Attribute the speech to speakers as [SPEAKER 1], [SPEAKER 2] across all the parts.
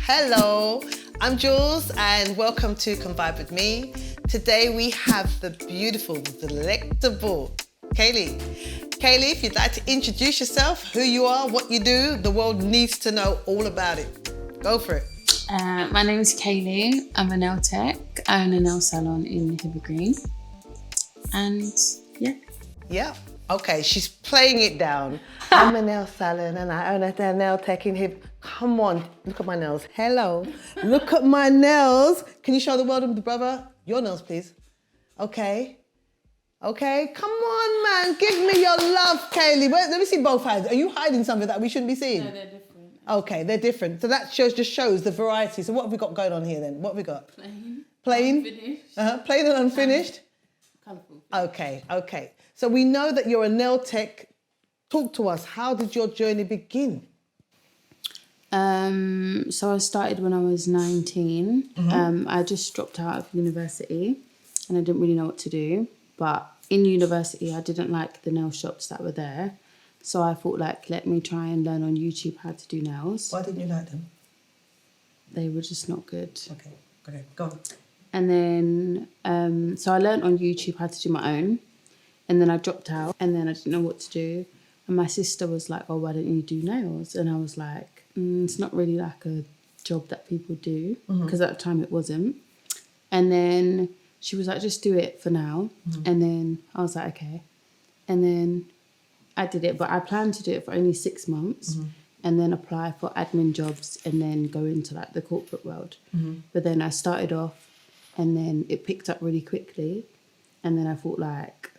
[SPEAKER 1] Hello, I'm Jules and welcome to Come Vibe With Me. Today we have the beautiful, delectable Kayleigh. Kayleigh, if you'd like to introduce yourself, who you are, what you do, the world needs to know all about it. Go for it.
[SPEAKER 2] My name is Kayleigh. I'm a nail tech. I own a nail salon in Green. And
[SPEAKER 1] Yeah. Okay, she's playing it down. I'm a nail salon and I own a nail tech in Hib. Come on, look at my nails. Hello. Look at my nails. Can you show the world, brother? Your nails, please. Okay. Okay, come on, man. Give me your love, Kayleigh. Wait, let me see both hands. Are you hiding something that we shouldn't be seeing?
[SPEAKER 2] No, they're different.
[SPEAKER 1] Okay, they're different. So that just shows the variety. So what have we got going on here then? What have we got? Plain?
[SPEAKER 2] Unfinished.
[SPEAKER 1] Plain and unfinished?
[SPEAKER 2] Colourful.
[SPEAKER 1] Okay. So we know that you're a nail tech. Talk to us. How did your journey begin?
[SPEAKER 2] So I started when I was 19. I just dropped out of university and I didn't really know what to do. But in university, I didn't like the nail shops that were there. So I thought, let me try and learn on YouTube how to do nails.
[SPEAKER 1] Why didn't you like them?
[SPEAKER 2] They were just not good.
[SPEAKER 1] Okay, go on.
[SPEAKER 2] And then, so I learned on YouTube how to do my own. And then I dropped out and then I didn't know what to do. And my sister was like, oh, why don't you do nails? And I was like, it's not really like a job that people do, because at the time it wasn't. And then she was like, just do it for now. And then I was like, okay. And then I did it, but I planned to do it for only 6 months and then apply for admin jobs and then go into like the corporate world. But then I started off and then it picked up really quickly. And then I thought like,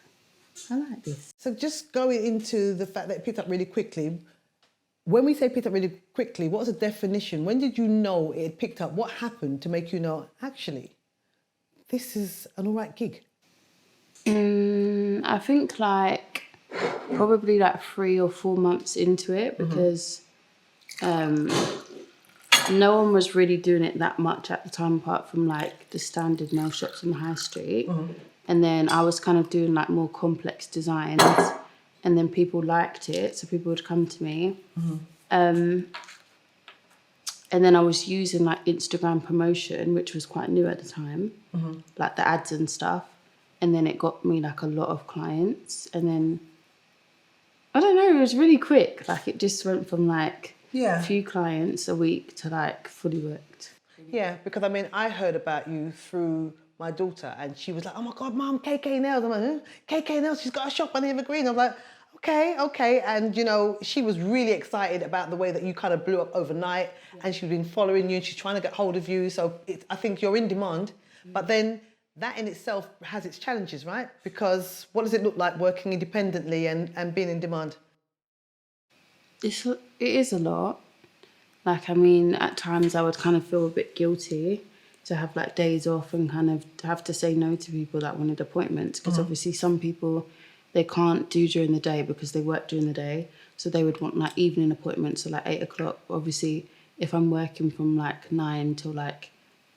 [SPEAKER 2] I like this.
[SPEAKER 1] So just going into the fact that it picked up really quickly, when we say picked up really quickly, what's the definition? When did you know it had picked up? What happened to make you know, actually, this is an all right gig?
[SPEAKER 2] I think like probably like 3 or 4 months into it because no one was really doing it that much at the time apart from like the standard nail shops on the high street. And then I was kind of doing like more complex designs and then people liked it. So people would come to me. And then I was using like Instagram promotion, which was quite new at the time, like the ads and stuff. And then it got me like a lot of clients. And then, I don't know, it was really quick. Like it just went from like a few clients a week to like fully booked.
[SPEAKER 1] Yeah, because I mean, I heard about you through my daughter and she was like, oh my God, Mum, KK Nails. I'm like, huh? KK Nails, she's got a shop on Evergreen. I was like, okay. And, you know, she was really excited about the way that you kind of blew up overnight and she's been following you and she's trying to get hold of you. So I think you're in demand. But then that in itself has its challenges, right? Because what does it look like working independently and being in demand?
[SPEAKER 2] It is a lot. Like, I mean, at times I would kind of feel a bit guilty to have like days off and kind of have to say no to people that wanted appointments because obviously some people they can't do during the day because they work during the day, so they would want like evening appointments, so like 8 o'clock. Obviously if I'm working from like 9 till like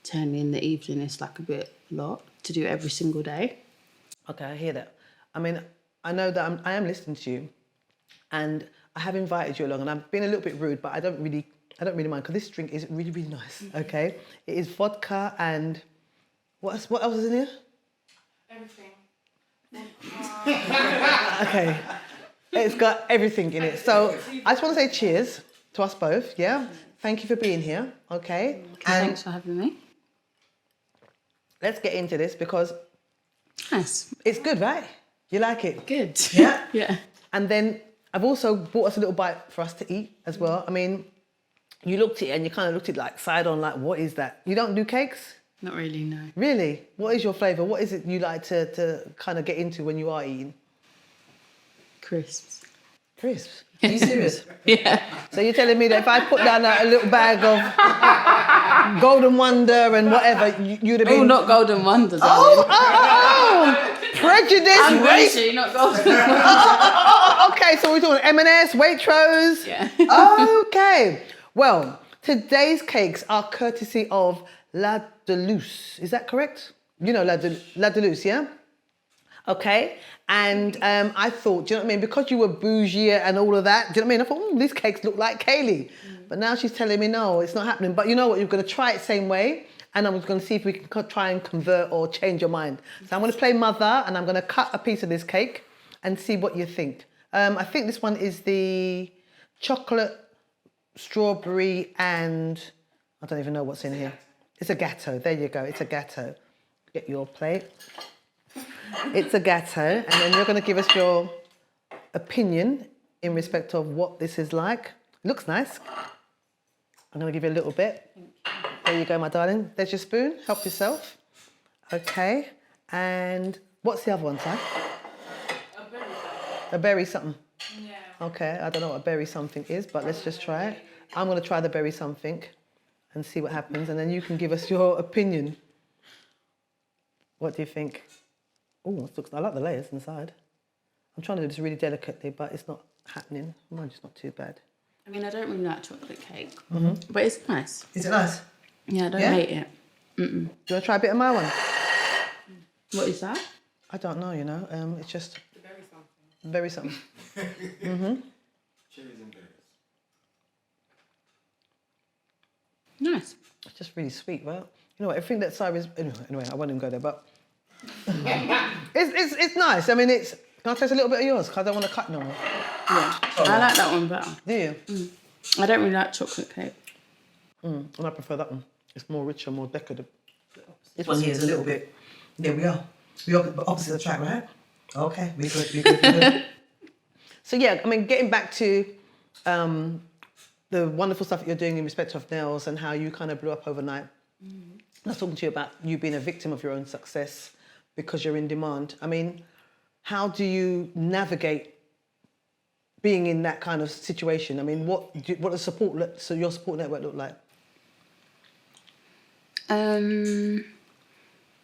[SPEAKER 2] 10 in the evening, it's like a lot to do every single day.
[SPEAKER 1] Okay, I hear that. I mean, I know that I am listening to you and I have invited you along and I've been a little bit rude, but I don't really mind because this drink is really, really nice, okay? It is vodka and what else is in here?
[SPEAKER 2] Everything.
[SPEAKER 1] Okay, it's got everything in it. So I just want to say cheers to us both, yeah? Thank you for being here, okay? And
[SPEAKER 2] thanks for having me.
[SPEAKER 1] let's get into this because
[SPEAKER 2] Nice.
[SPEAKER 1] it's good, right? You like it?
[SPEAKER 2] Good.
[SPEAKER 1] Yeah?
[SPEAKER 2] Yeah.
[SPEAKER 1] And then I've also bought us a little bite for us to eat as well. I mean, you looked at it and you kind of looked at it like side on, like, what is that? You don't do cakes?
[SPEAKER 2] Not really, no.
[SPEAKER 1] Really? What is your flavour? What is it you like to kind of get into when you are eating?
[SPEAKER 2] Crisps.
[SPEAKER 1] Crisps? Are you serious?
[SPEAKER 2] Yeah.
[SPEAKER 1] So you're telling me that if I put down a little bag of Golden Wonder and whatever, you'd have been...
[SPEAKER 2] Oh, not Golden Wonder, darling.
[SPEAKER 1] Oh! Prejudice,
[SPEAKER 2] I'm
[SPEAKER 1] race...
[SPEAKER 2] Gucci, not Golden Wonder.
[SPEAKER 1] Okay, so we're talking M&S, Waitrose.
[SPEAKER 2] Yeah.
[SPEAKER 1] Okay. Well, today's cakes are courtesy of La Deluce. Is that correct? You know La Deluce, yeah? Okay, and I thought, do you know what I mean? Because you were bougie and all of that, do you know what I mean? I thought, these cakes look like Kayleigh. But now she's telling me, no, it's not happening. But you know what? You're going to try it same way, and I'm going to see if we can try and convert or change your mind. So I'm going to play mother, and I'm going to cut a piece of this cake and see what you think. I think this one is the chocolate, strawberry, and I don't even know what's in here. It's a gâteau. There you go. It's a gâteau. Get your plate. It's a gâteau, and then you're going to give us your opinion in respect of what this is like. It looks nice. I'm going to give you a little bit. There you go, my darling. There's your spoon. Help yourself. Okay. And what's the other one, Si?
[SPEAKER 2] A berry.
[SPEAKER 1] A berry something.
[SPEAKER 2] Yeah.
[SPEAKER 1] Okay, I don't know what a berry something is, but let's just try it. I'm going to try the berry something and see what happens, and then you can give us your opinion. What do you think? Oh, I like the layers inside. I'm trying to do this really delicately, but it's not happening. Mine's just not too bad.
[SPEAKER 2] I mean, I don't really like chocolate cake, but it's nice.
[SPEAKER 1] Is it nice?
[SPEAKER 2] Yeah, I don't hate it.
[SPEAKER 1] Do you want to try a bit of my one?
[SPEAKER 2] What is that?
[SPEAKER 1] I don't know, you know. It's just...
[SPEAKER 3] Very something.
[SPEAKER 1] Very something.
[SPEAKER 3] Cherries and berries.
[SPEAKER 2] Nice.
[SPEAKER 1] It's just really sweet, right? You know what, everything that Cyrus... Anyway, I won't even go there, but... it's nice. I mean, it's... Can I taste a little bit of yours? Because I don't want to cut no more.
[SPEAKER 2] Yeah, I like that one better.
[SPEAKER 1] Do you?
[SPEAKER 2] I don't really like chocolate cake.
[SPEAKER 1] And I prefer that one. It's more richer, more decadent. This one here is a little bit... There we are. We are opposite the track, right? Okay, we good. So yeah, I mean, getting back to the wonderful stuff that you're doing in respect of nails and how you kind of blew up overnight. I was talking to you about you being a victim of your own success because you're in demand. I mean, how do you navigate being in that kind of situation? I mean, what does your support network look like?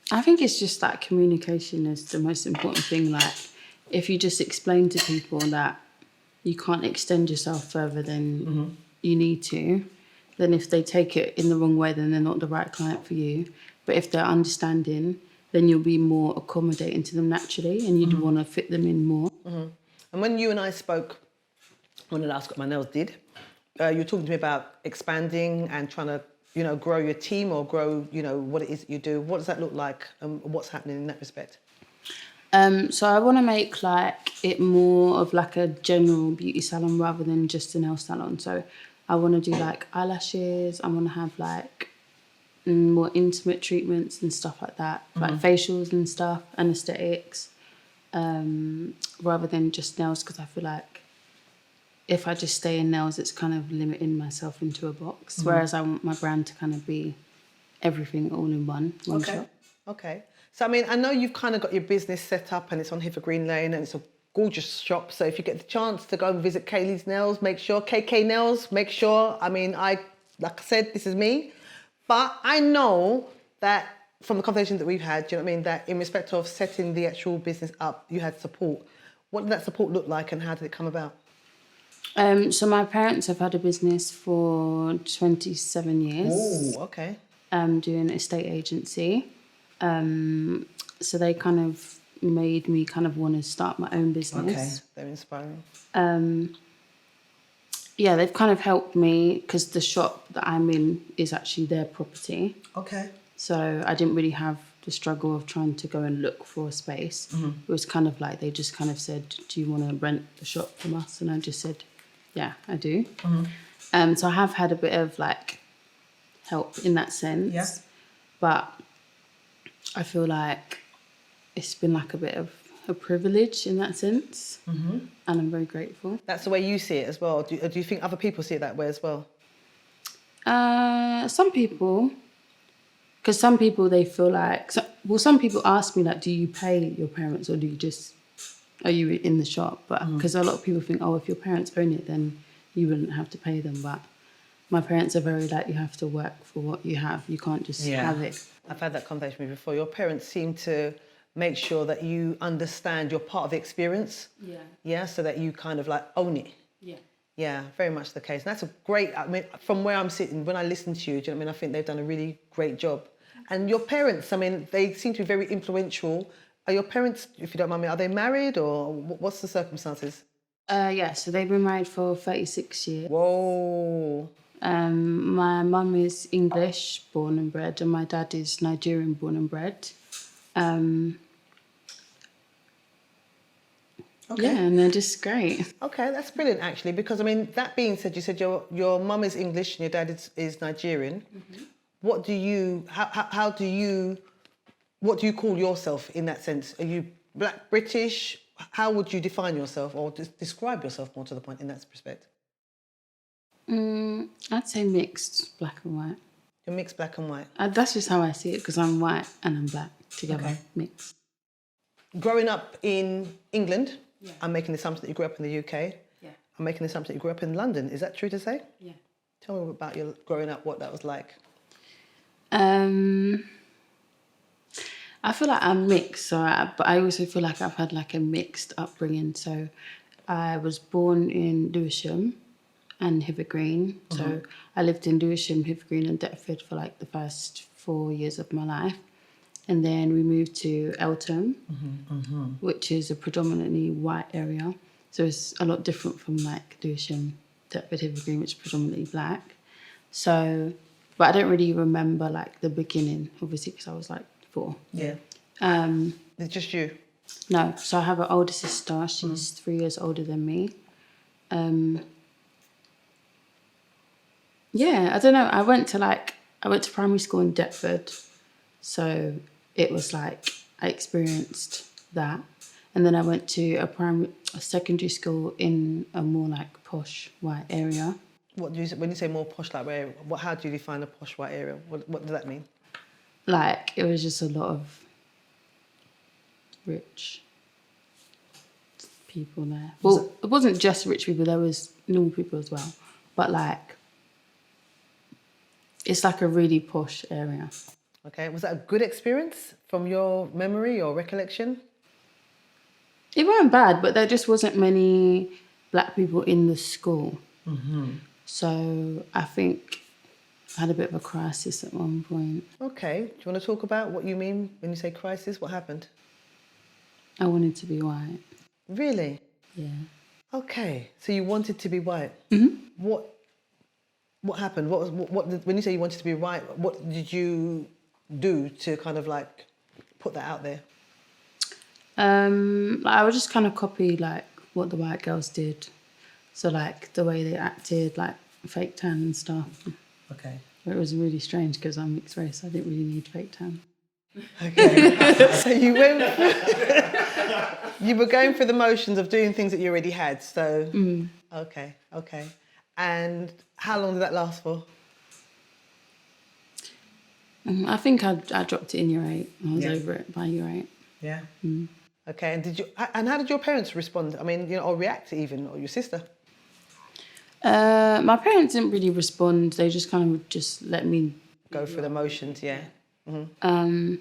[SPEAKER 2] I think it's just that communication is the most important thing. Like, if you just explain to people that you can't extend yourself further than you need to, then if they take it in the wrong way, then they're not the right client for you. But if they're understanding, then you'll be more accommodating to them naturally, and you'd want to fit them in more.
[SPEAKER 1] And when you and I spoke, when the last Got My Nails did, you were talking to me about expanding and trying to, you know, grow your team or grow, you know, what it is that you do. What does that look like, and what's happening in that respect?
[SPEAKER 2] So I want to make like it more of like a general beauty salon rather than just a nail salon. So I want to do like eyelashes. I want to have like more intimate treatments and stuff like that, like facials and stuff, anesthetics, rather than just nails, because I feel like if I just stay in nails, it's kind of limiting myself into a box. Whereas I want my brand to kind of be everything all in one shop.
[SPEAKER 1] Okay. So, I mean, I know you've kind of got your business set up and it's on Hither Green Lane and it's a gorgeous shop. So if you get the chance to go and visit Kayleigh's Nails, make sure, KK Nails, make sure. I mean, like I said, this is me. But I know that from the conversations that we've had, do you know what I mean, that in respect of setting the actual business up, you had support. What did that support look like and how did it come about?
[SPEAKER 2] So my parents have had a business for 27 years.
[SPEAKER 1] Oh, okay.
[SPEAKER 2] Doing estate agency. So they kind of made me kind of want to start my own business.
[SPEAKER 1] Okay, they're inspiring.
[SPEAKER 2] Yeah, they've kind of helped me because the shop that I'm in is actually their property.
[SPEAKER 1] Okay.
[SPEAKER 2] So I didn't really have the struggle of trying to go and look for a space. It was kind of like they just kind of said, do you want to rent the shop from us? And I just said, yeah, I do. So I have had a bit of like help in that sense.
[SPEAKER 1] Yeah.
[SPEAKER 2] But I feel like it's been like a bit of a privilege in that sense. And I'm very grateful.
[SPEAKER 1] That's the way you see it as well. Do you think other people see it that way as well?
[SPEAKER 2] Some people, because some people they feel like, some people ask me like, do you pay your parents or do you just, are you in the shop? But because a lot of people think, oh, if your parents own it, then you wouldn't have to pay them. But my parents are very like, you have to work for what you have. You can't just have it.
[SPEAKER 1] I've had that conversation with you before. Your parents seem to make sure that you understand you're part of the experience.
[SPEAKER 2] Yeah.
[SPEAKER 1] Yeah, so that you kind of like own it.
[SPEAKER 2] Yeah.
[SPEAKER 1] Yeah, very much the case. And that's a great, I mean, from where I'm sitting, when I listen to you, do you know what I mean? I think they've done a really great job. And your parents, I mean, they seem to be very influential Are your parents, if you don't mind me, are they married or what's the circumstances?
[SPEAKER 2] Yeah, so they've been married for 36 years.
[SPEAKER 1] Whoa.
[SPEAKER 2] My mum is English born and bred, and my dad is Nigerian born and bred.
[SPEAKER 1] Okay.
[SPEAKER 2] Yeah, and they're just great.
[SPEAKER 1] Okay, that's brilliant actually, because I mean, that being said, you said your mum is English and your dad is Nigerian. What do you, how do you, what do you call yourself in that sense? Are you Black British? How would you define yourself or describe yourself more to the point in that respect?
[SPEAKER 2] I'd say mixed, black and white.
[SPEAKER 1] You're mixed black and white.
[SPEAKER 2] That's just how I see it, because I'm white and I'm black together,
[SPEAKER 1] Okay.
[SPEAKER 2] mixed.
[SPEAKER 1] Growing up in England,
[SPEAKER 2] Yeah.
[SPEAKER 1] I'm making the assumption that you grew up in the UK.
[SPEAKER 2] Yeah.
[SPEAKER 1] I'm making the assumption that you grew up in London. Is that true to say?
[SPEAKER 2] Yeah.
[SPEAKER 1] Tell me about your growing up, what that was like.
[SPEAKER 2] I feel like I'm mixed, but I also feel like I've had like a mixed upbringing. So I was born in Lewisham and Hither Green. So I lived in Lewisham, Hither Green and Deptford for like the first 4 years of my life. And then we moved to Eltham, which is a predominantly white area. So it's a lot different from like Lewisham, Deptford, Hither Green, which is predominantly black. So, but I don't really remember like the beginning, obviously, because I was like 4.
[SPEAKER 1] Yeah. It's just you.
[SPEAKER 2] No, so I have an older sister. She's 3 years older than me. Yeah, I don't know. I went to primary school in Deptford, so it was like I experienced that, and then I went to a secondary school in a more like posh white area.
[SPEAKER 1] What do you, when you say more posh like where? How do you define a posh white area? What does that mean?
[SPEAKER 2] Like it was just a lot of rich people there. Well, it wasn't just rich people. There was normal people as well, but like it's like a really posh area.
[SPEAKER 1] Okay, was that a good experience from your memory or recollection?
[SPEAKER 2] It weren't bad, but there just wasn't many black people in the school. So I think I had a bit of a crisis at one point.
[SPEAKER 1] Okay, do you want to talk about what you mean when you say crisis? What happened?
[SPEAKER 2] I wanted to be white.
[SPEAKER 1] Really?
[SPEAKER 2] Yeah.
[SPEAKER 1] Okay, so you wanted to be white. What happened? When you say you wanted to be white, what did you do to kind of like put that out there?
[SPEAKER 2] I would just kind of copy like what the white girls did. So like the way they acted, like fake tan and stuff.
[SPEAKER 1] Okay.
[SPEAKER 2] It was really strange because I'm mixed race. I didn't really need fake tan.
[SPEAKER 1] Okay. So you were going through the motions of doing things that you already had. So okay. And how long did that last for?
[SPEAKER 2] I think I dropped it in year 8. I was over it by year 8.
[SPEAKER 1] Yeah. Okay. And how did your parents respond? I mean, or react even, or your sister?
[SPEAKER 2] My parents didn't really respond. They just kind of just let me
[SPEAKER 1] go through the motions. Yeah.
[SPEAKER 2] I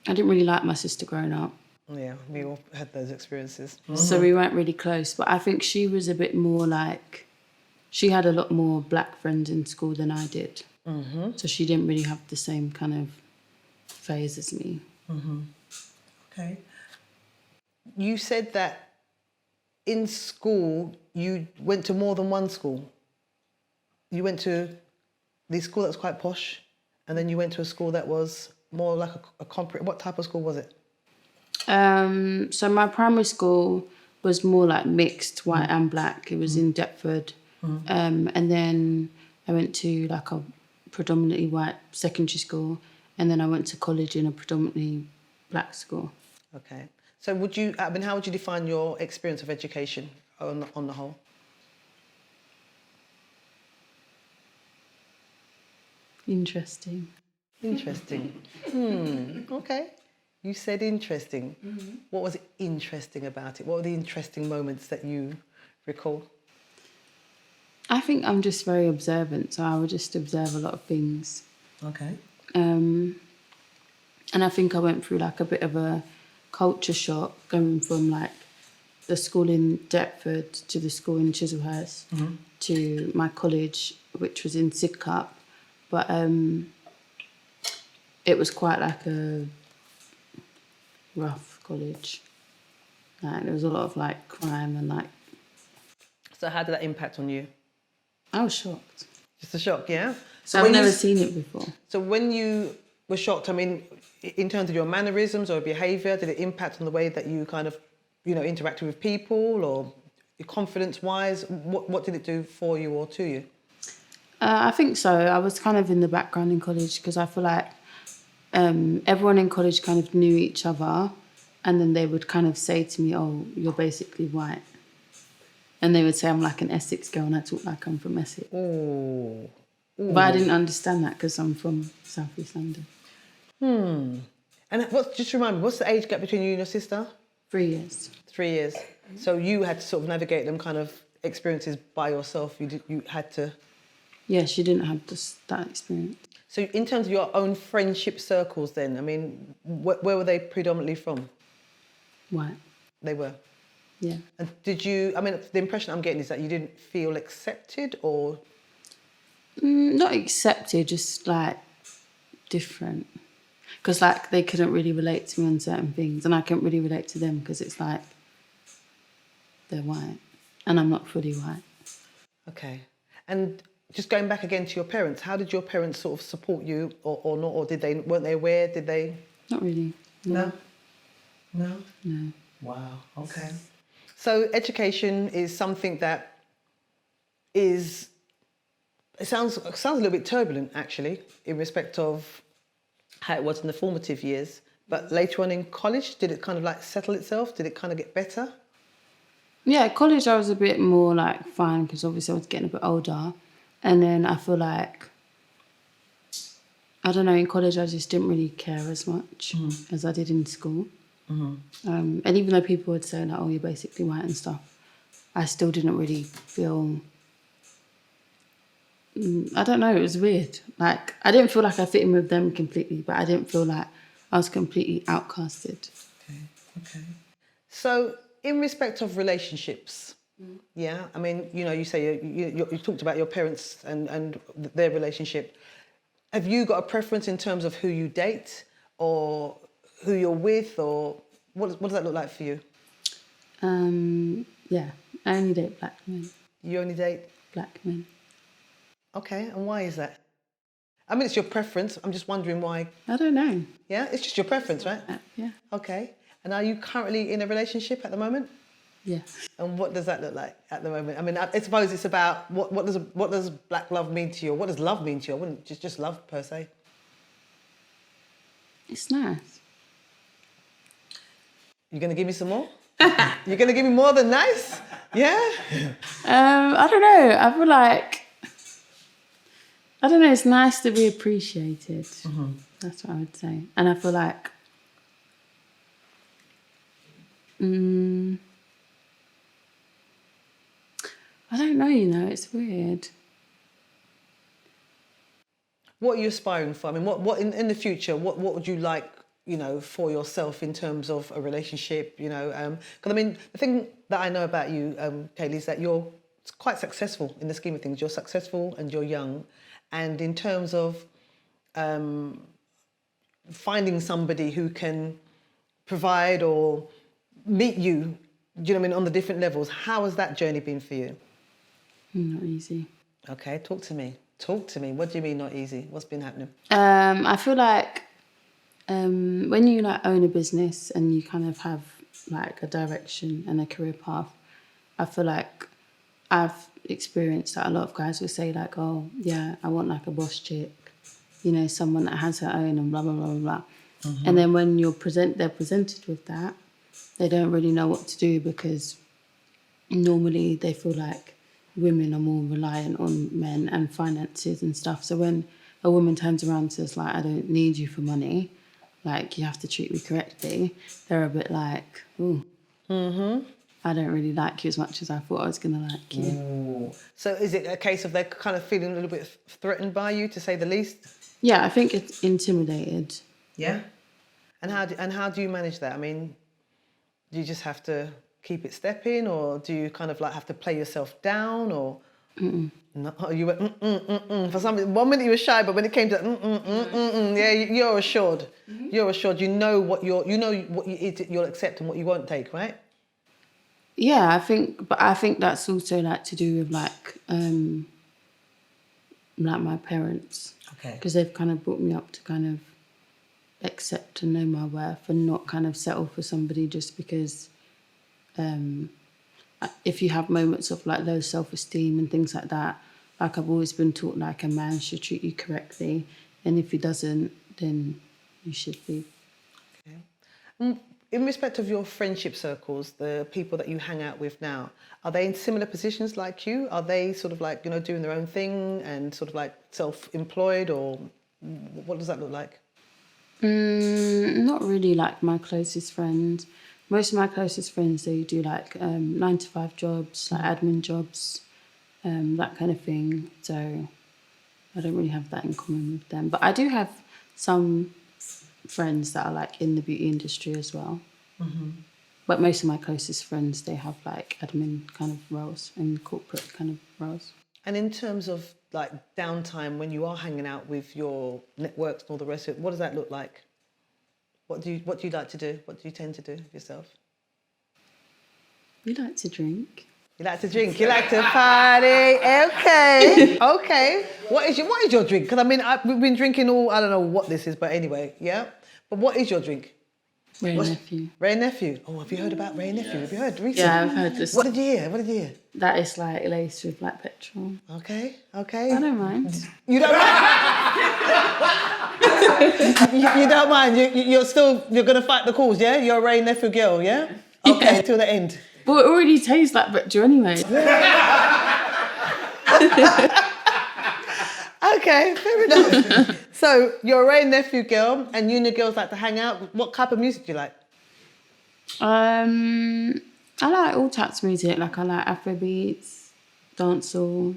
[SPEAKER 2] didn't really like my sister growing up.
[SPEAKER 1] Yeah, we all had those experiences.
[SPEAKER 2] So we weren't really close. But I think she was a bit more like, she had a lot more black friends in school than I did. So she didn't really have the same kind of phase as me.
[SPEAKER 1] Okay. You said that in school you went to more than one school. You went to the school that was quite posh, and then you went to a school that was more like a what type of school was it?
[SPEAKER 2] So my primary school was more like mixed, white and black. It was in Deptford. And then I went to like a predominantly white secondary school, and then I went to college in a predominantly black school.
[SPEAKER 1] Okay. So how would you define your experience of education on the whole?
[SPEAKER 2] Interesting.
[SPEAKER 1] Interesting. Okay. You said interesting. What was interesting about it? What were the interesting moments that you recall?
[SPEAKER 2] I think I'm just very observant, so I would just observe a lot of things.
[SPEAKER 1] Okay.
[SPEAKER 2] And I think I went through like a bit of a culture shock going from like the school in Deptford to the school in Chislehurst to my college, which was in Sidcup. But it was quite like rough college. Like, there was a lot of like crime and like.
[SPEAKER 1] So how did that impact on you?
[SPEAKER 2] I was shocked.
[SPEAKER 1] Just a shock, yeah?
[SPEAKER 2] So I've never seen it before.
[SPEAKER 1] So when you were shocked, I mean, in terms of your mannerisms or behaviour, did it impact on the way that you kind of, you know, interacted with people, or your confidence-wise? What did it do for you or to you?
[SPEAKER 2] I think so. I was kind of in the background in college because I feel like everyone in college kind of knew each other, and then they would kind of say to me, "Oh, you're basically white," and they would say I'm like an Essex girl, and I talk like I'm from Essex.
[SPEAKER 1] Ooh.
[SPEAKER 2] But I didn't understand that because I'm from South East London.
[SPEAKER 1] And just remind me, what's the age gap between you and your sister?
[SPEAKER 2] 3 years.
[SPEAKER 1] 3 years. So you had to sort of navigate them kind of experiences by yourself. You had to.
[SPEAKER 2] Yeah, she didn't have that experience.
[SPEAKER 1] So in terms of your own friendship circles, then, I mean, where were they predominantly from?
[SPEAKER 2] White.
[SPEAKER 1] They were.
[SPEAKER 2] Yeah.
[SPEAKER 1] And did you? I mean, the impression I'm getting is that you didn't feel accepted, or
[SPEAKER 2] Not accepted, just like different. Because like they couldn't really relate to me on certain things, and I couldn't really relate to them because it's like they're white and I'm not fully white.
[SPEAKER 1] okay. And just going back again to your parents, how did your parents sort of support you, or not, or weren't they aware? Did they?
[SPEAKER 2] Not really.
[SPEAKER 1] No.
[SPEAKER 2] No.
[SPEAKER 1] Wow. Okay. So education is something that is. It sounds a little bit turbulent, actually, in respect of how it was in the formative years. But later on in college, did it kind of like settle itself? Did it kind of get better?
[SPEAKER 2] Yeah, at college I was a bit more like fine because obviously I was getting a bit older. And then I feel like, I don't know, in college I just didn't really care as much as I did in school. And even though people would say like, oh, you're basically white and stuff, I still didn't really feel, I don't know, it was weird. Like, I didn't feel like I fit in with them completely, but I didn't feel like I was completely outcasted.
[SPEAKER 1] Okay. So in respect of relationships, yeah, I mean, you know, you say you talked about your parents and their relationship. Have you got a preference in terms of who you date or who you're with, or what does that look like for you?
[SPEAKER 2] Yeah, I only date black men.
[SPEAKER 1] You only date?
[SPEAKER 2] Black men.
[SPEAKER 1] Okay, and why is that? I mean, it's your preference. I'm just wondering why.
[SPEAKER 2] I don't know.
[SPEAKER 1] Yeah, it's just your preference, right?
[SPEAKER 2] Yeah.
[SPEAKER 1] Okay. And are you currently in a relationship at the moment?
[SPEAKER 2] Yeah.
[SPEAKER 1] And what does that look like at the moment? I mean, I suppose it's about what does black love mean to you? Or what does love mean to you? I wouldn't just love per se.
[SPEAKER 2] It's nice.
[SPEAKER 1] You're going to give me some more? You're going to give me more than nice? Yeah?
[SPEAKER 2] I don't know. I feel like, I don't know, it's nice to be appreciated. That's what I would say. And I feel like, I don't know, you know, it's weird.
[SPEAKER 1] What are you aspiring for? I mean, what in the future, what would you like, you know, for yourself in terms of a relationship, you know? Because I mean, the thing that I know about you, Kayleigh, is that you're quite successful in the scheme of things. You're successful and you're young. And in terms of finding somebody who can provide or meet you, do you know what I mean, on the different levels, how has that journey been for you?
[SPEAKER 2] Not easy.
[SPEAKER 1] Okay, talk to me. Talk to me. What do you mean not easy? What's been happening?
[SPEAKER 2] I feel like when you like own a business and you kind of have like a direction and a career path, I feel like I've experienced that a lot of guys will say like, oh yeah, I want like a boss chick, you know, someone that has her own and blah blah blah blah blah. And then when they're presented with that, they don't really know what to do because normally they feel like women are more reliant on men and finances and stuff. So when a woman turns around and says like, I don't need you for money, like you have to treat me correctly, they're a bit like, ooh, I don't really like you as much as I thought I was going to like you.
[SPEAKER 1] Ooh. So is it a case of they're kind of feeling a little bit threatened by you, to say the least?
[SPEAKER 2] Yeah, I think it's intimidated.
[SPEAKER 1] Yeah. And how do you manage that? I mean, do you just have to keep it stepping, or do you kind of like have to play yourself down, or? No, you went For some, 1 minute you were shy, but when it came to yeah, you're assured. You're assured. You know what you'll accept and what you won't take, right?
[SPEAKER 2] Yeah, I think that's also like to do with like my parents.
[SPEAKER 1] Okay.
[SPEAKER 2] Because they've kind of brought me up to kind of accept and know my worth and not kind of settle for somebody just because if you have moments of like low self-esteem and things like that, like I've always been taught like a man should treat you correctly, and if he doesn't, then you should be.
[SPEAKER 1] Okay. In respect of your friendship circles, the people that you hang out with now, are they in similar positions like you? Are they sort of like, doing their own thing and sort of like self-employed, or what does that look like?
[SPEAKER 2] Not really like my closest friends. Most of my closest friends, they do like 9-to-5 jobs, like admin jobs, that kind of thing. So I don't really have that in common with them. But I do have some friends that are like in the beauty industry as well. But most of my closest friends, they have like admin kind of roles and corporate kind of roles.
[SPEAKER 1] And in terms of like downtime, when you are hanging out with your networks and all the rest of it, what does that look like? What do you like to do? What do you tend to do yourself?
[SPEAKER 2] We like to drink.
[SPEAKER 1] You like to drink. You like to party. Okay. Okay. What is your drink? Because I mean, we've been drinking all. I don't know what this is, but anyway, yeah. But what is your drink?
[SPEAKER 2] Ray Nephew.
[SPEAKER 1] Ray Nephew. Oh, have you heard about Ray Nephew? Have you heard recently?
[SPEAKER 2] Yeah, I've heard this.
[SPEAKER 1] What did you hear?
[SPEAKER 2] That is like laced with black petrol.
[SPEAKER 1] Okay.
[SPEAKER 2] I don't mind.
[SPEAKER 1] You don't mind? you don't mind? You're going to fight the cause, yeah? You're a Ray Nephew girl, yeah? Okay,
[SPEAKER 2] Yeah.
[SPEAKER 1] till the end.
[SPEAKER 2] But it already tastes like petrol anyway.
[SPEAKER 1] Okay, fair enough. So you're a Ray Nephew girl, and you and your girls like to hang out. What type of music do you like?
[SPEAKER 2] I like all types of music. Like I like Afrobeats, dancehall,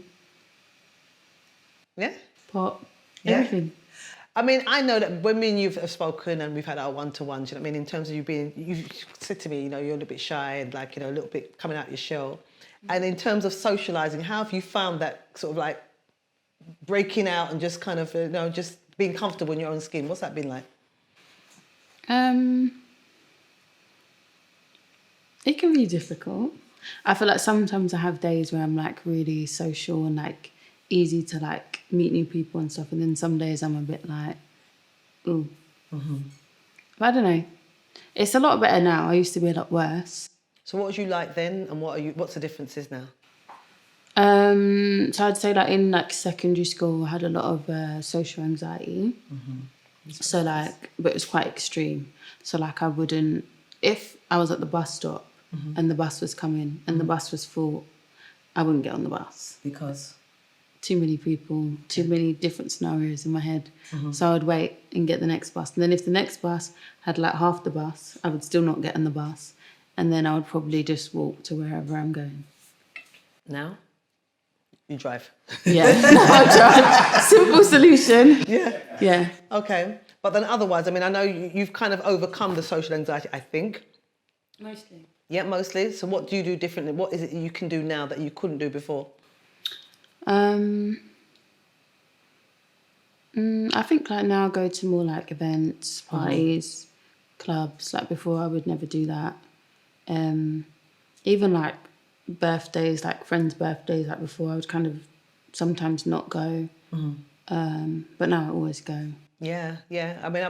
[SPEAKER 1] Yeah?
[SPEAKER 2] pop,
[SPEAKER 1] Yeah.
[SPEAKER 2] everything.
[SPEAKER 1] I mean, I know that when me and you have spoken and we've had our one-to-ones, you know what I mean, in terms of you've said to me, you're a little bit shy and like, a little bit coming out your shell. And in terms of socialising, how have you found that sort of like breaking out and just kind of, just being comfortable in your own skin? What's that been like?
[SPEAKER 2] It can be difficult. I feel like sometimes I have days where I'm like really social and like easy to like meet new people and stuff, and then some days I'm a bit like, ooh. But I don't know. It's a lot better now. I used to be a lot worse.
[SPEAKER 1] So what was you like then, and what's the differences now?
[SPEAKER 2] So I'd say like in like secondary school, I had a lot of social anxiety. So like, but it was quite extreme. So like I wouldn't, if I was at the bus stop and the bus was coming and the bus was full, I wouldn't get on the bus.
[SPEAKER 1] Because?
[SPEAKER 2] Too many people, too many different scenarios in my head. So I would wait and get the next bus. And then if the next bus had like half the bus, I would still not get on the bus. And then I would probably just walk to wherever I'm going.
[SPEAKER 1] Now? You drive.
[SPEAKER 2] Yeah, I drive. Simple solution.
[SPEAKER 1] Yeah.
[SPEAKER 2] Yeah.
[SPEAKER 1] Okay. But then otherwise, I mean, I know you've kind of overcome the social anxiety, I think.
[SPEAKER 2] Mostly.
[SPEAKER 1] Yeah, mostly. So what do you do differently? What is it you can do now that you couldn't do before?
[SPEAKER 2] I think like now I go to more like events, parties, clubs. Like before I would never do that. Even like birthdays, like friends' birthdays, like before I would kind of sometimes not go. But now I always go.
[SPEAKER 1] Yeah. I mean,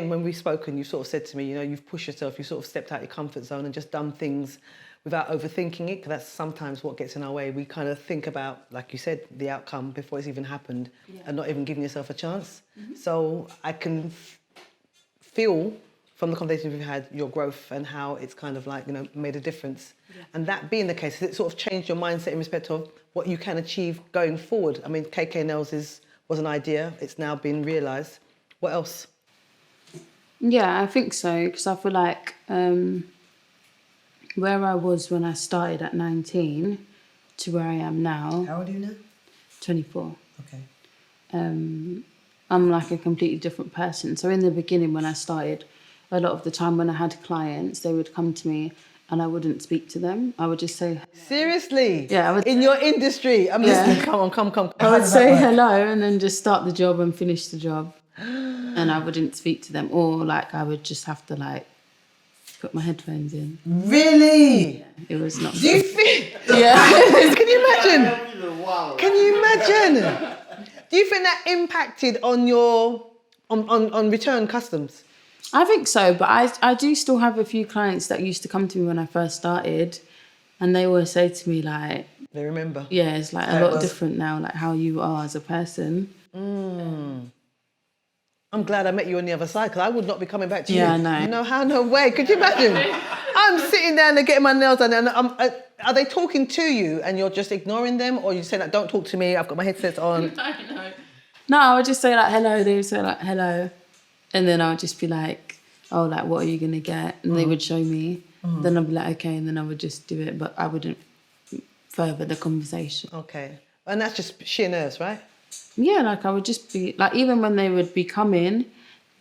[SPEAKER 1] when we've spoken, you sort of said to me, you've pushed yourself, you sort of stepped out your comfort zone and just done things without overthinking it, because that's sometimes what gets in our way. We kind of think about, like you said, the outcome before it's even happened, and not even giving yourself a chance. So I can feel from the conversations we've had your growth and how it's kind of like, made a difference. And that being the case, has it sort of changed your mindset in respect of what you can achieve going forward? I mean, KK Nails was an idea, it's now been realised. What else?
[SPEAKER 2] Yeah, I think so, because I feel like where I was when I started at 19 to where I am now.
[SPEAKER 1] How old are you now?
[SPEAKER 2] 24.
[SPEAKER 1] Okay.
[SPEAKER 2] I'm like a completely different person. So in the beginning when I started, a lot of the time when I had clients, they would come to me and I wouldn't speak to them. I would just say,
[SPEAKER 1] Seriously?
[SPEAKER 2] Yeah, I would-
[SPEAKER 1] In your industry? I'm listening. Come on.
[SPEAKER 2] I would say hello and then just start the job and finish the job. And I wouldn't speak to them, or like I would just have to like put my headphones in.
[SPEAKER 1] Really?
[SPEAKER 2] It was not.
[SPEAKER 1] Do you think?
[SPEAKER 2] Yeah.
[SPEAKER 1] Can you imagine? Can you imagine? Do you think that impacted on your on return customs?
[SPEAKER 2] I think so, but I do still have a few clients that used to come to me when I first started, and they always say to me like,
[SPEAKER 1] They remember.
[SPEAKER 2] yeah, it's like a lot different now, like how you are as a person.
[SPEAKER 1] I'm glad I met you on the other side, because I would not be coming back to you.
[SPEAKER 2] Yeah, I know.
[SPEAKER 1] No, how, no way. Could you imagine? I'm sitting there and they're getting my nails done, and are they talking to you and you're just ignoring them, or you say like, don't talk to me, I've got my headsets on?
[SPEAKER 2] No, I would just say like hello. They would say like hello, and then I would just be like, oh, like what are you gonna get? And they would show me. Then I'd be like, okay, and then I would just do it, but I wouldn't further the conversation.
[SPEAKER 1] Okay, and that's just sheer nerves, right?
[SPEAKER 2] Yeah, like I would just be like, even when they would be coming,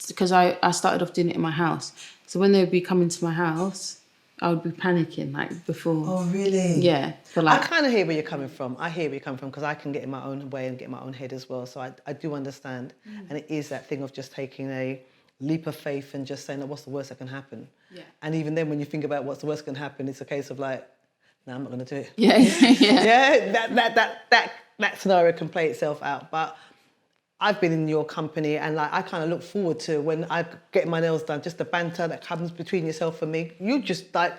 [SPEAKER 2] because I started off doing it in my house. So when they would be coming to my house, I would be panicking like before.
[SPEAKER 1] Oh, really?
[SPEAKER 2] Yeah. For
[SPEAKER 1] I
[SPEAKER 2] like,
[SPEAKER 1] kind of hear where you're coming from. I hear where you're coming from, because I can get in my own way and get in my own head as well. So I do understand. And it is that thing of just taking a leap of faith and just saying, what's the worst that can happen?
[SPEAKER 2] Yeah.
[SPEAKER 1] And even then, when you think about what's the worst that can happen, it's a case of like, no, I'm not going to do it.
[SPEAKER 2] yeah.
[SPEAKER 1] Yeah, that scenario can play itself out. But I've been in your company, and like I kind of look forward to when I get my nails done, just the banter that comes between yourself and me. You just like,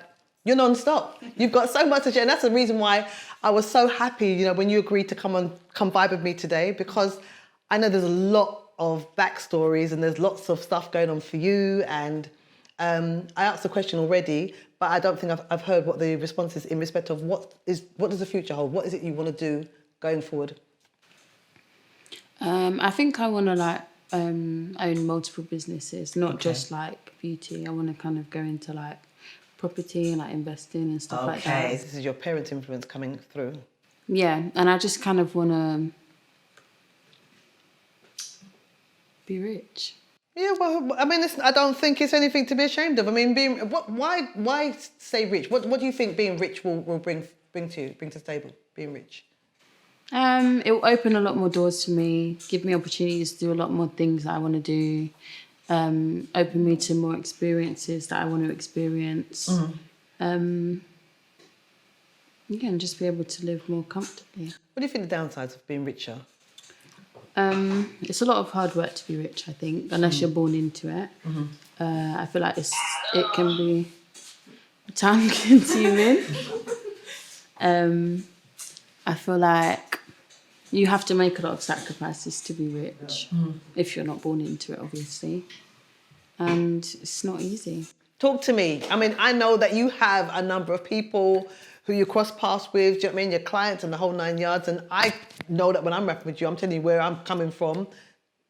[SPEAKER 1] you're non-stop. You've got so much to share, and that's the reason why I was so happy, you know, when you agreed to come vibe with me today, because I know there's a lot of backstories and there's lots of stuff going on for you. And I asked the question already, but I don't think I've heard what the response is in respect of what does the future hold? What is it you want to do going forward?
[SPEAKER 2] I think I want to like own multiple businesses, not just like beauty. I want to kind of go into like property and like investing and stuff like that.
[SPEAKER 1] Okay, this is your parents' influence coming through.
[SPEAKER 2] Yeah, and I just kind of want to be rich.
[SPEAKER 1] Yeah, well, I mean, I don't think it's anything to be ashamed of. I mean, why say rich? What do you think being rich will bring to the table? Being rich.
[SPEAKER 2] It will open a lot more doors for me, give me opportunities to do a lot more things that I want to do, open me to more experiences that I want to experience. And just be able to live more comfortably.
[SPEAKER 1] What do you think the downsides of being richer?
[SPEAKER 2] It's a lot of hard work to be rich, I think, unless you're born into it. I feel like it can be time consuming. I feel like you have to make a lot of sacrifices to be rich if you're not born into it, obviously. And it's not easy.
[SPEAKER 1] Talk to me. I mean, I know that you have a number of people who you cross paths with, do you know what I mean? Your clients and the whole 9 yards. And I know that when I'm rapping with you, I'm telling you where I'm coming from.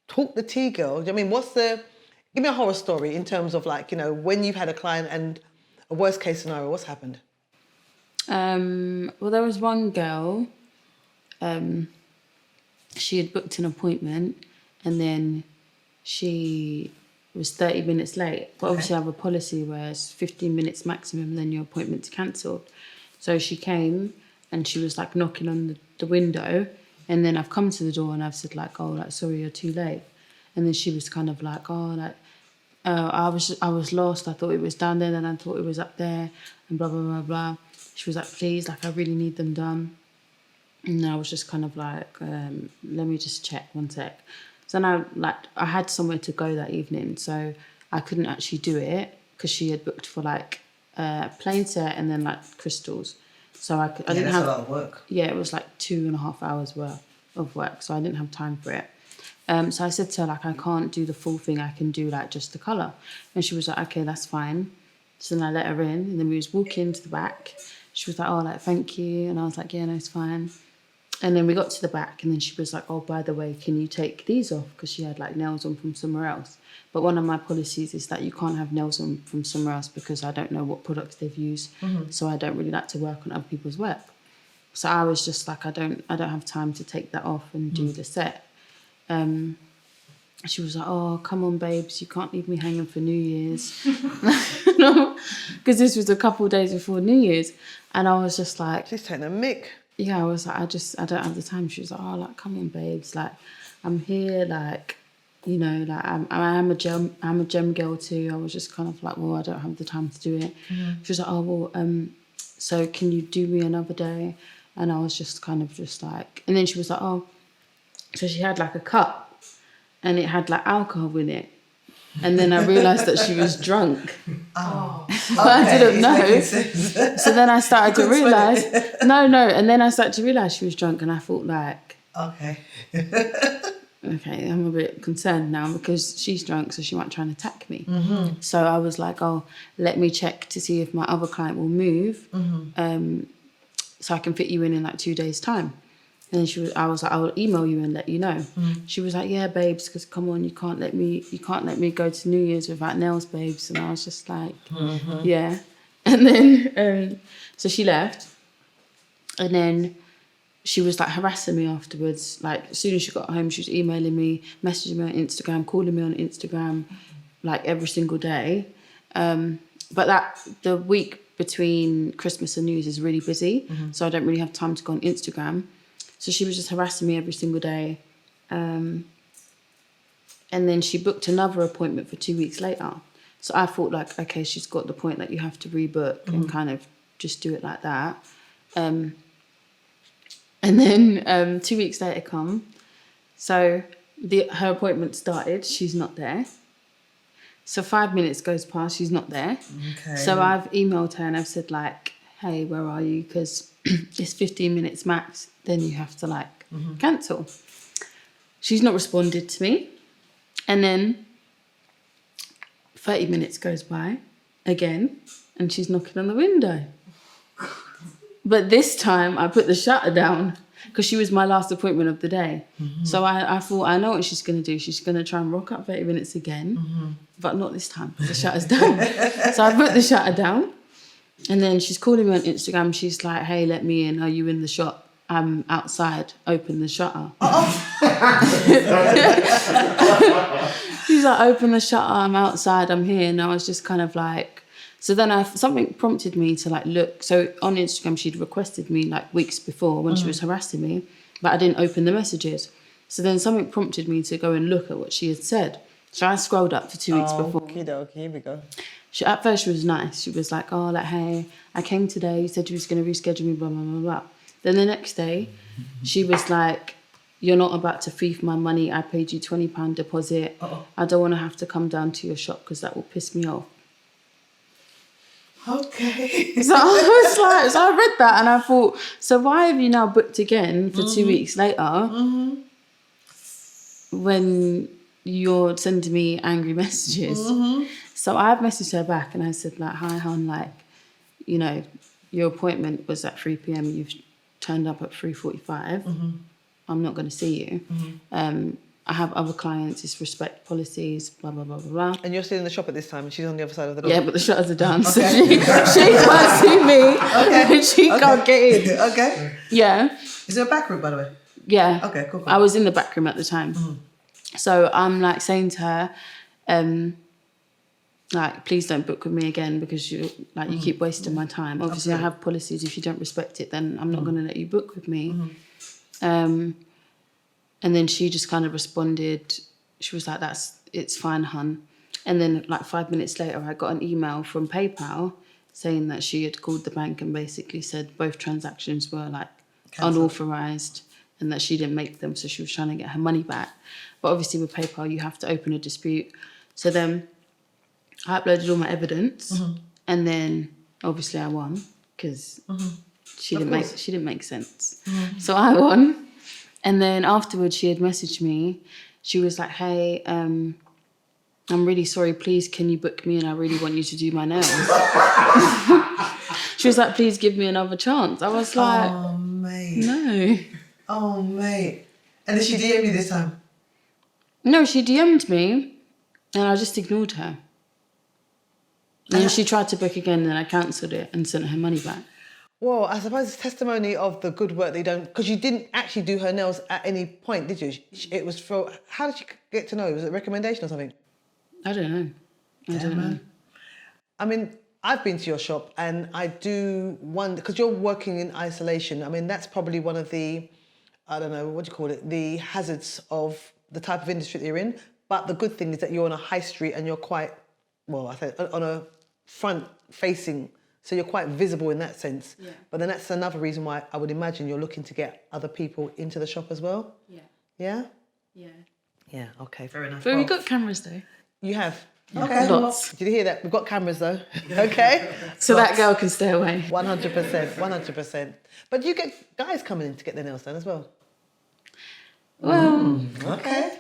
[SPEAKER 1] Talk the tea, girl. Do you know what I mean? Give me a horror story in terms of like, you know, when you've had a client and a worst case scenario, what's happened?
[SPEAKER 2] Well, there was one girl, she had booked an appointment and then she was 30 minutes late. But obviously I have a policy where it's 15 minutes maximum, then your appointment's cancelled. So she came and she was like knocking on the window, and then I've come to the door and I've said like, oh, like, sorry, you're too late. And then she was kind of like, oh, like, I was lost. I thought it was down there, then I thought it was up there, and blah, blah, blah, blah. She was like, please, like, I really need them done. And I was just kind of like, let me just check, 1 sec. So now, like, I had somewhere to go that evening, so I couldn't actually do it because she had booked for like plain set and then like crystals. So I didn't have a lot of work. Yeah, it was like 2.5 hours worth of work, so I didn't have time for it. So I said to her, like, I can't do the full thing. I can do like just the colour. And she was like, okay, that's fine. So then I let her in, and then we was walking to the back. She was like, oh, like, thank you. And I was like, yeah, no, it's fine. And then we got to the back, and then she was like, oh, by the way, can you take these off? Because she had like nails on from somewhere else. But one of my policies is that you can't have nails on from somewhere else because I don't know what products they've used. So I don't really like to work on other people's work. So I was just like, I don't have time to take that off and do the set. She was like, oh, come on, babes, you can't leave me hanging for New Year's. Because this was a couple of days before New Year's. And I was just like...
[SPEAKER 1] She's taking a mick.
[SPEAKER 2] Yeah, I was like, I don't have the time. She was like, oh, like, come on, babes. Like, I'm here, like, you know, like, I'm a gem girl too. I was just kind of like, well, I don't have the time to do it. She was like, oh, well, so can you do me another day? And I was just kind of just like... And then she was like, oh... So she had, like, a cup. And it had like alcohol in it. And then I realised that she was drunk.
[SPEAKER 4] Oh.
[SPEAKER 2] I didn't know. So then I started to realise, and then I started to realise she was drunk and I thought like,
[SPEAKER 4] Okay.
[SPEAKER 2] okay, I'm a bit concerned now because she's drunk, so she might try and attack me. So I was like, oh, let me check to see if my other client will move so I can fit you in like 2 days' time. And then I was like, I'll email you and let you know. She was like, yeah, babes, because come on, you can't let me go to New Year's without nails, babes. And I was just like, yeah. And then, so she left. And then she was like harassing me afterwards. Like as soon as she got home, she was emailing me, messaging me on Instagram, calling me on Instagram, like every single day. But the week between Christmas and New Year's is really busy. So I don't really have time to go on Instagram. So she was just harassing me every single day. And then she booked another appointment for 2 weeks later. So I thought like, okay, she's got the point that you have to rebook and kind of just do it like that. And then 2 weeks later come. So her appointment started, she's not there. So 5 minutes goes past, she's not there.
[SPEAKER 4] Okay.
[SPEAKER 2] So I've emailed her and I've said like, hey, where are you? Because it's 15 minutes max, then you have to like cancel. She's not responded to me. And then 30 minutes goes by again and she's knocking on the window. But this time I put the shutter down because she was my last appointment of the day. So I thought, I know what she's going to do. She's going to try and rock up 30 minutes again, but not this time. The shutter's down. So I put the shutter down. And then she's calling me on Instagram. She's like, hey, let me in. Are you in the shop? I'm outside. Open the shutter. She's like, open the shutter. I'm outside. I'm here. And I was just kind of like... So then something prompted me to like look. So on Instagram, she'd requested me like weeks before when she was harassing me, but I didn't open the messages. So then something prompted me to go and look at what she had said. So I scrolled up for 2 weeks before.
[SPEAKER 1] Okay, here we go.
[SPEAKER 2] At first she was nice. She was like, oh, like, hey, I came today. You said you was going to reschedule me, blah, blah, blah, blah. Then the next day, she was like, you're not about to thief my money. I paid you £20 deposit. I don't want to have to come down to your shop because that will piss me off.
[SPEAKER 4] Okay.
[SPEAKER 2] So I was like, so I read that and I thought, so why have you now booked again for 2 weeks later when you're sending me angry messages? So I've messaged her back and I said like, hi, hon, like, you know, your appointment was at 3 p.m. You've turned up at 3:45. I'm not going to see you. I have other clients, it's respect policies, blah, blah, blah, blah, blah.
[SPEAKER 1] And you're still in the shop at this time and she's on the other side of the door?
[SPEAKER 2] Yeah, but the shutters are down, so she can't see me.
[SPEAKER 4] Okay.
[SPEAKER 2] She can't get in.
[SPEAKER 4] Okay.
[SPEAKER 2] Yeah.
[SPEAKER 4] Is there a back room, by the way?
[SPEAKER 2] Yeah.
[SPEAKER 4] Okay, cool.
[SPEAKER 2] I was in the back room at the time. So I'm like saying to her, like, please don't book with me again because you keep wasting my time. Obviously, I have policies. If you don't respect it, then I'm not going to let you book with me. And then she just kind of responded. She was like, it's fine, hun. And then like 5 minutes later, I got an email from PayPal saying that she had called the bank and basically said both transactions were like unauthorized and that she didn't make them. So she was trying to get her money back. But obviously with PayPal, you have to open a dispute. So then I uploaded all my evidence and then obviously I won because she didn't make sense. So I won. And then afterwards, she had messaged me. She was like, hey, I'm really sorry. Please, can you book me? And I really want you to do my nails. She was like, please give me another chance. I was like,
[SPEAKER 4] oh, mate.
[SPEAKER 2] No.
[SPEAKER 4] Oh, mate. And did she DM you this time?
[SPEAKER 2] No, she DM'd me and I just ignored her. And then she tried to book again and I cancelled it and sent her money back.
[SPEAKER 1] Well, I suppose it's testimony of the good work they done, because you didn't actually do her nails at any point, did you? It was for, how did you get to know? Was it a recommendation or something?
[SPEAKER 2] I don't know. I don't know.
[SPEAKER 1] I mean, I've been to your shop and I do wonder, because you're working in isolation. I mean, that's probably one of the, I don't know, what do you call it? The hazards of the type of industry that you're in. But the good thing is that you're on a high street and you're quite, well, I think on a front facing, so you're quite visible in that sense.
[SPEAKER 2] Yeah.
[SPEAKER 1] But then that's another reason why I would imagine you're looking to get other people into the shop as well.
[SPEAKER 2] Yeah.
[SPEAKER 1] Yeah?
[SPEAKER 2] Yeah.
[SPEAKER 1] Yeah, okay.
[SPEAKER 4] Fair enough.
[SPEAKER 2] But we got cameras though.
[SPEAKER 1] You have?
[SPEAKER 4] Okay.
[SPEAKER 2] Lots.
[SPEAKER 1] Did you hear that? We've got cameras though. Okay?
[SPEAKER 2] So that girl can stay away.
[SPEAKER 1] 100%, 100%. But you get guys coming in to get their nails done as well?
[SPEAKER 2] Well,
[SPEAKER 4] Okay.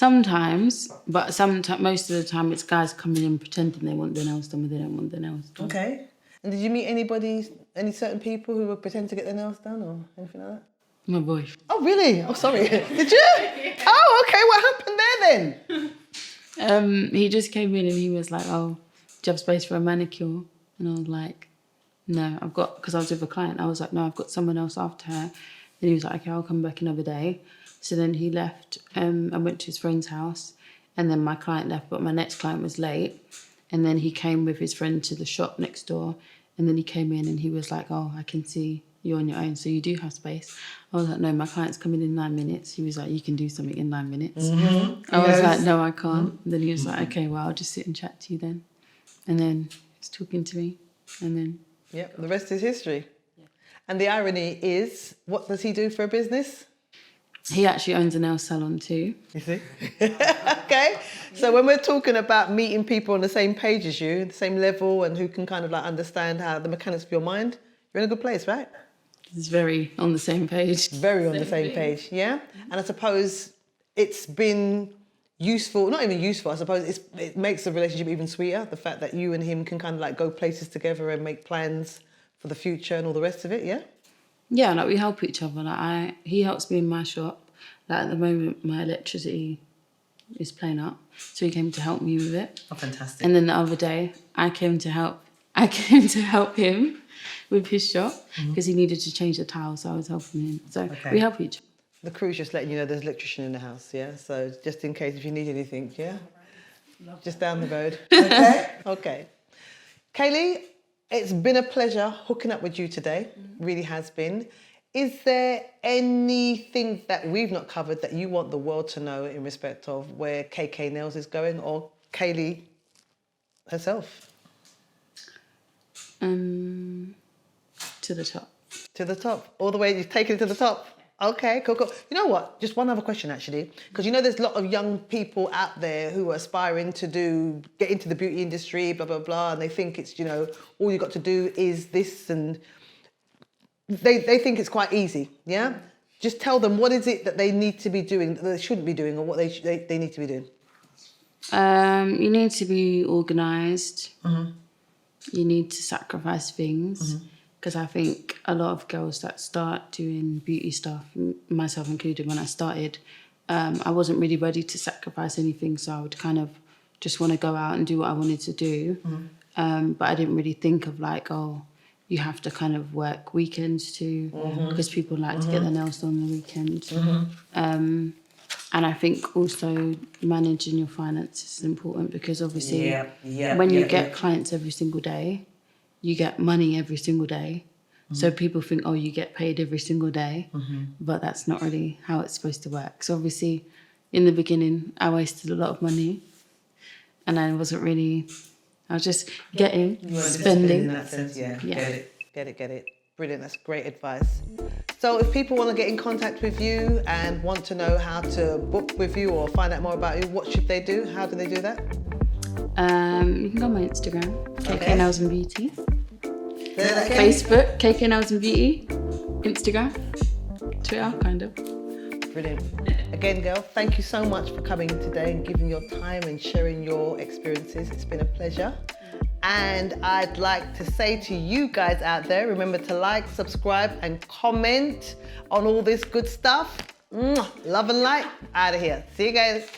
[SPEAKER 2] sometimes, but most of the time it's guys coming in pretending they want their nails done, but they don't want their nails done.
[SPEAKER 1] Okay. And did you meet any certain people who would pretend to get their nails done or anything like that?
[SPEAKER 2] My boyfriend.
[SPEAKER 1] Oh, really? Oh, sorry. Did you? Oh, okay. What happened there then?
[SPEAKER 2] He just came in and he was like, "Oh, do you have space for a manicure?" And I was like, "No, I've got," because I was with a client. I was like, "No, I've got someone else after her." And he was like, "Okay, I'll come back another day." So then he left. I went to his friend's house, and then my client left, but my next client was late. And then he came with his friend to the shop next door, and then he came in and he was like, "Oh, I can see you're on your own, so you do have space." I was like, "No, my client's coming in 9 minutes." He was like, "You can do something in 9 minutes." I was like, "No, I can't." And then he was like, "Okay, well, I'll just sit and chat to you then." And then he was talking to me, and then...
[SPEAKER 1] Yep, the rest is history. Yeah. And the irony is, what does he do for a business?
[SPEAKER 2] He actually owns a nail salon too.
[SPEAKER 1] You see? Okay. So when we're talking about meeting people on the same page as you, the same level, and who can kind of like understand how the mechanics of your mind, you're in a good place, right?
[SPEAKER 2] He's very on the same page.
[SPEAKER 1] Very on the same page, yeah? And I suppose it's been useful, not even useful, I suppose it makes the relationship even sweeter, the fact that you and him can kind of like go places together and make plans for the future and all the rest of it, yeah?
[SPEAKER 2] Yeah, like we help each other. Like he helps me in my shop. Like at the moment, my electricity is playing up, so he came to help me with it.
[SPEAKER 4] Oh, fantastic.
[SPEAKER 2] And then the other day, I came to help him with his shop because he needed to change the tiles, so I was helping him. So we help each other.
[SPEAKER 1] The crew's just letting you know there's an electrician in the house, yeah? So just in case if you need anything, yeah? Just down the road.
[SPEAKER 4] Okay.
[SPEAKER 1] Okay. Kayleigh, it's been a pleasure hooking up with you today. Really has been. Is there anything that we've not covered that you want the world to know in respect of where KK Nails is going, or Kayleigh herself?
[SPEAKER 2] To the top.
[SPEAKER 1] To the top. All the way, you've taken it to the top. Okay, cool, cool. You know what? Just one other question, actually. Because you know there's a lot of young people out there who are aspiring to get into the beauty industry, blah, blah, blah, and they think it's, you know, all you got to do is this, and they think it's quite easy, yeah? Just tell them, what is it that they need to be doing, that they shouldn't be doing, or what they need to be doing?
[SPEAKER 2] You need to be organised. You need to sacrifice things. Because I think a lot of girls that start doing beauty stuff, myself included, when I started, I wasn't really ready to sacrifice anything, so I would kind of just want to go out and do what I wanted to do. But I didn't really think of like, oh, you have to kind of work weekends too, because people like to get their nails done on the weekend. And I think also managing your finances is important, because obviously when you get clients every single day, you get money every single day. So people think, oh, you get paid every single day, but that's not really how it's supposed to work. So obviously in the beginning, I wasted a lot of money, and I wasn't really, I was just getting, spending.
[SPEAKER 4] In that sense, yeah.
[SPEAKER 1] Get it. Brilliant, that's great advice. So if people want to get in contact with you and want to know how to book with you or find out more about you, what should they do? How do they do that?
[SPEAKER 2] You can go on my Instagram, KK Nails and Beauty.
[SPEAKER 1] Facebook,
[SPEAKER 2] Facebook, KK Nails and Beauty. Instagram, Twitter, kind of.
[SPEAKER 1] Brilliant. Again, girl, thank you so much for coming today and giving your time and sharing your experiences. It's been a pleasure. And I'd like to say to you guys out there, remember to like, subscribe, and comment on all this good stuff. Love and light. Out of here. See you guys.